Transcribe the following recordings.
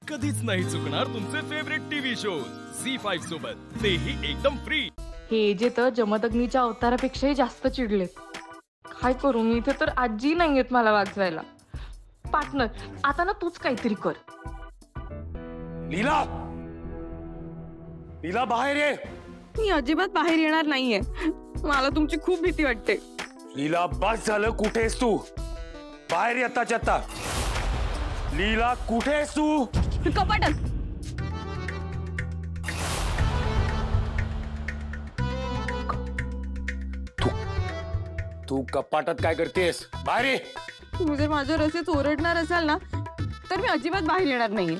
कधीच नाही चुकणार तुमचे फेवरेट टीव्ही शोज झी5 सोबत, तेही एकदम फ्री। हे जे तर जमदग्नीच्या अवतारापेक्षाही जास्त चिडलेत। काय करू मी, इथे तर आजी नाहीयेत मला वाचवायला। पार्टनर, आता ना तूच काहीतरी कर। लीला, लीला बाहेर ये। मी अजिबात बाहेर येणार नाहीये, मला तुमची खूप भीती वाटते। लीला बस झालं, कुठेस तू? बाहेर ये आत्ताच्या आत्ता। लीला कुठेस तू? कपाटात। तू कपाटात काय करतेस? बाहेर ये। तुम्ही जर माझ्यावर असेच ओरडणार असाल ना तर मी अजिबात बाहेर येणार नाहीये।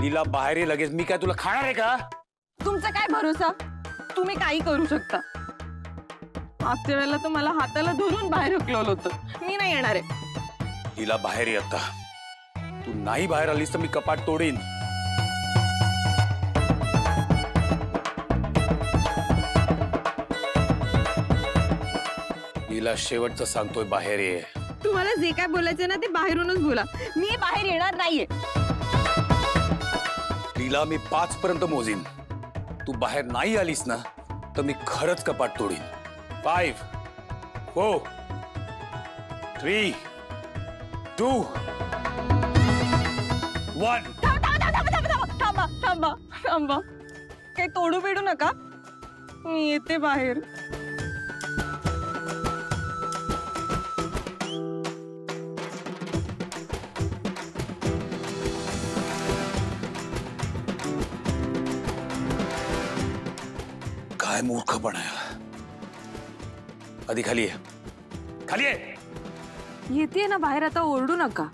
लीला बाहेर ये लगेच। मी काय तुला खाणार आहे का? तुमचा काय भरोसा, तुम्ही काही करू शकता। मागच्या वेळेला तर मला हाताला धरून बाहेर हकलवलं होतं। मी नाही येणार आहे। लीला बाहेर ये आता। तू नाही बाहेर आलीस तर मी कपाट तोडीन। लीला शेवटचं सांगतोय, बाहेर ये। तुम्हाला जे काय बोलायचं ना ते बाहेरूनच बोला, मी बाहेर येणार नाहीये। लीला मी 5 पर्यंत मोजीन। तू बाहेर नाही आलीस ना तर मी खरंच कपाट तोडीन। 5 4 3 2 1। थांबा थांबा थांबा, काही तोडू बिडू नका, मी येते बाहेर। काय मूर्खपणा आहे। आधी खाली ये, खाली ये। येते ना बाहेर, आता ओरडू नका।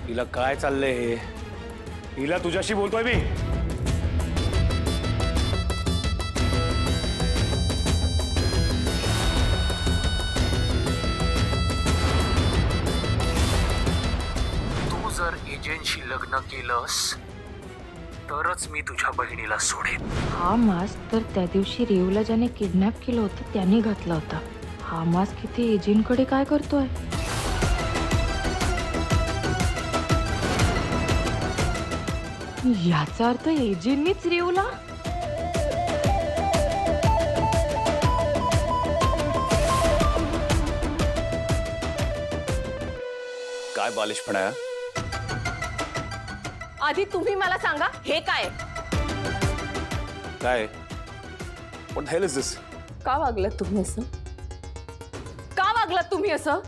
हिला काय चाललंय हे? हिला तुझ्याशी बोलतोय मी। तू जर एजंटशी लग्न केलंस तरच मी तुझ्या बहिणीला सोडेन। हा मास्क तर त्या दिवशी रेवला ज्याने किडनॅप केलं होतं त्याने घातला होता। हा मास्क इथे एजंटकडे काय करतोय? याचा अर्थ एजंटनीच रेवला। काय बालिशपणा आहे? आधी तुम्ही मला सांगा, हे काय? काय? What the hell is this? का वागलात तुम्ही असं? का वागलात तुम्ही असं?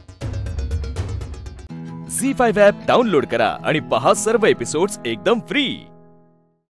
झी5 ॲप डाउनलोड करा आणि पहा सर्व एपिसोड्स एकदम फ्री।